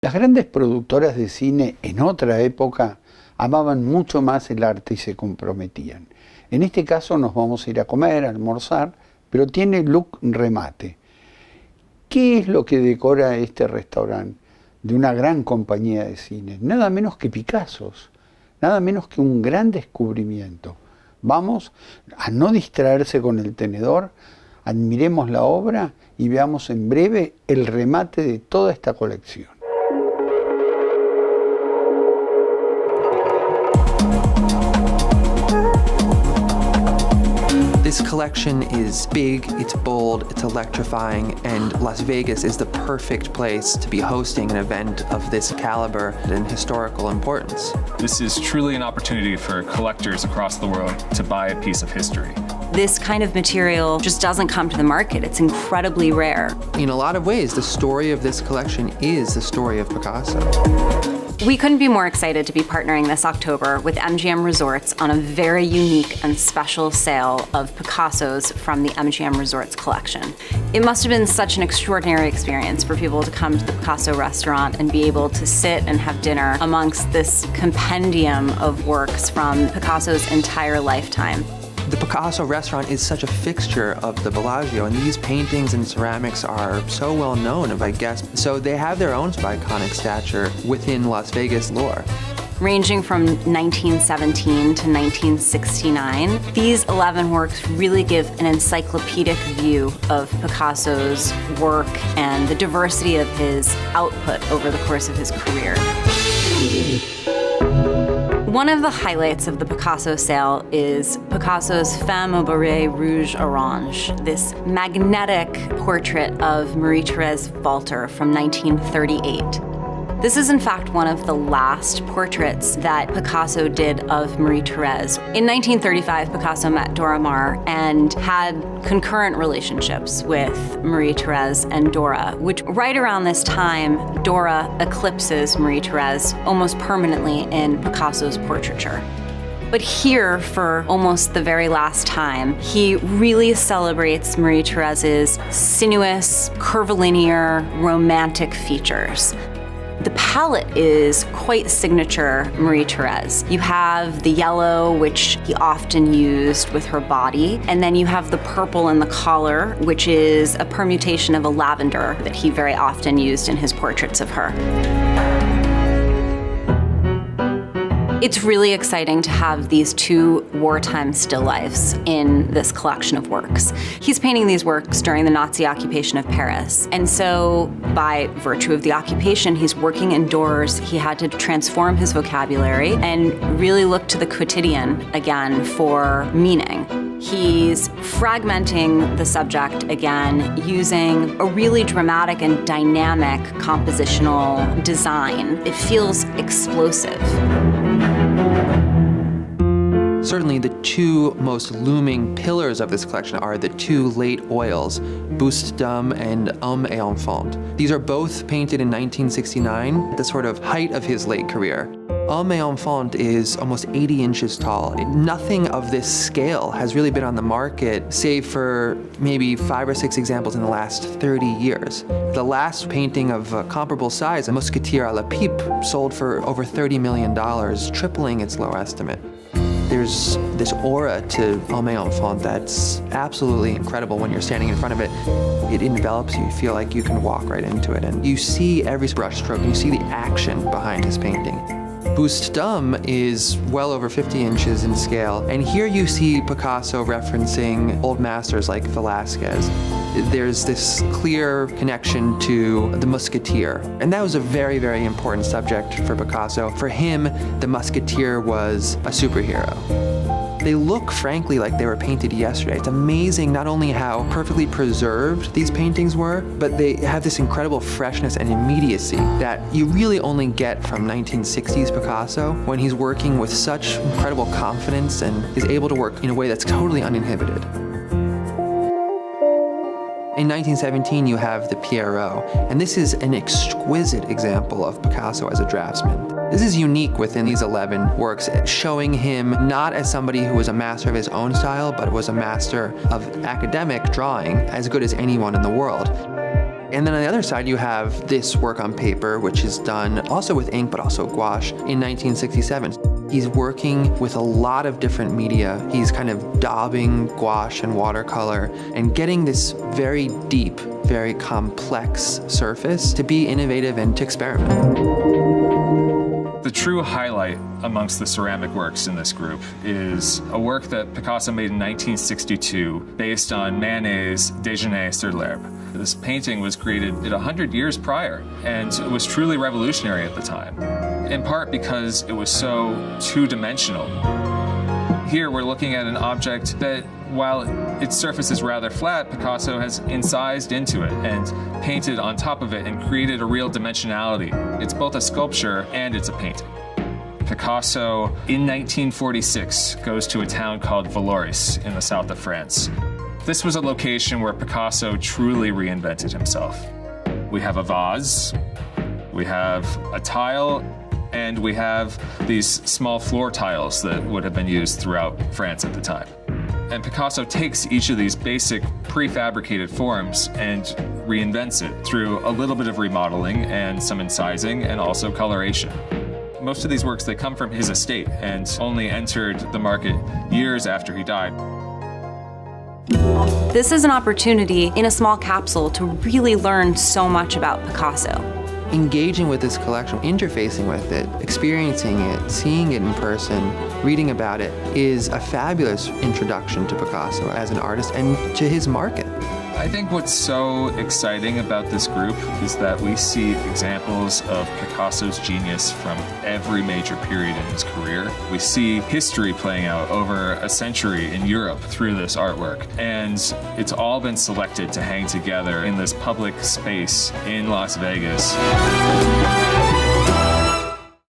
Las grandes productoras de cine en otra época amaban mucho más el arte y se comprometían. En este caso nos vamos a ir a comer, a almorzar, pero tiene look remate. ¿Qué es lo que decora este restaurante de una gran compañía de cine? Nada menos que Picassos, nada menos que un gran descubrimiento. Vamos a no distraerse con el tenedor, admiremos la obra y veamos en breve el remate de toda esta colección. This collection is big, it's bold, it's electrifying, and Las Vegas is the perfect place to be hosting an event of this caliber and historical importance. This is truly an opportunity for collectors across the world to buy a piece of history. This kind of material just doesn't come to the market. It's incredibly rare. In a lot of ways, the story of this collection is the story of Picasso. We couldn't be more excited to be partnering this October with MGM Resorts on a very unique and special sale of Picassos from the MGM Resorts collection. It must have been such an extraordinary experience for people to come to the Picasso restaurant and be able to sit and have dinner amongst this compendium of works from Picasso's entire lifetime. The Picasso restaurant is such a fixture of the Bellagio, and these paintings and ceramics are so well known by guests. So they have their own iconic stature within Las Vegas lore. Ranging from 1917 to 1969, these 11 works really give an encyclopedic view of Picasso's work and the diversity of his output over the course of his career. One of the highlights of the Picasso sale is Picasso's Femme au beret rouge-orange, this magnetic portrait of Marie-Thérèse Walter from 1938. This is in fact one of the last portraits that Picasso did of Marie-Thérèse. In 1935, Picasso met Dora Maar and had concurrent relationships with Marie-Thérèse and Dora, which right around this time, Dora eclipses Marie-Thérèse almost permanently in Picasso's portraiture. But here, for almost the very last time, he really celebrates Marie-Thérèse's sinuous, curvilinear, romantic features. The palette is quite signature Marie-Thérèse. You have the yellow, which he often used with her body, and then you have the purple in the collar, which is a permutation of a lavender that he very often used in his portraits of her. It's really exciting to have these two wartime still lifes in this collection of works. He's painting these works during the Nazi occupation of Paris. And so by virtue of the occupation, he's working indoors. He had to transform his vocabulary and really look to the quotidian again for meaning. He's fragmenting the subject again using a really dramatic and dynamic compositional design. It feels explosive. Certainly the two most looming pillars of this collection are the two late oils, Buste d'Homme and Homme et Enfant. These are both painted in 1969, the sort of height of his late career. Homme et Enfant is almost 80 inches tall. Nothing of this scale has really been on the market, save for maybe 5 or 6 examples in the last 30 years. The last painting of a comparable size, a Mousquetaire à la Pipe, sold for over $30 million, tripling its low estimate. There's this aura to Homme et Enfant that's absolutely incredible when you're standing in front of it. It envelops you, you feel like you can walk right into it, and you see every brushstroke, and you see the action behind his painting. Buste d'Homme is well over 50 inches in scale, and here you see Picasso referencing old masters like Velázquez. There's this clear connection to the Musketeer, and that was a very, very important subject for Picasso. For him, the Musketeer was a superhero. They look, frankly, like they were painted yesterday. It's amazing not only how perfectly preserved these paintings were, but they have this incredible freshness and immediacy that you really only get from 1960s Picasso when he's working with such incredible confidence and is able to work in a way that's totally uninhibited. In 1917, you have the Pierrot, and this is an exquisite example of Picasso as a draftsman. This is unique within these 11 works, showing him not as somebody who was a master of his own style, but was a master of academic drawing, as good as anyone in the world. And then on the other side, you have this work on paper, which is done also with ink, but also gouache in 1967. He's working with a lot of different media. He's kind of daubing gouache and watercolor and getting this very deep, very complex surface to be innovative and to experiment. The true highlight amongst the ceramic works in this group is a work that Picasso made in 1962 based on Manet's Déjeuner sur l'herbe. This painting was created 100 years prior, and it was truly revolutionary at the time, in part because it was so two-dimensional. Here we're looking at an object that, while its surface is rather flat, Picasso has incised into it and painted on top of it and created a real dimensionality. It's both a sculpture and it's a painting. Picasso, in 1946, goes to a town called Valoris in the south of France. This was a location where Picasso truly reinvented himself. We have a vase, we have a tile, and we have these small floor tiles that would have been used throughout France at the time. And Picasso takes each of these basic prefabricated forms and reinvents it through a little bit of remodeling and some incising and also coloration. Most of these works, they come from his estate and only entered the market years after he died. This is an opportunity in a small capsule to really learn so much about Picasso. Engaging with this collection, interfacing with it, experiencing it, seeing it in person, reading about it is a fabulous introduction to Picasso as an artist and to his market. I think what's so exciting about this group is that we see examples of Picasso's genius from every major period in his career. We see history playing out over a century in Europe through this artwork, and it's all been selected to hang together in this public space in Las Vegas.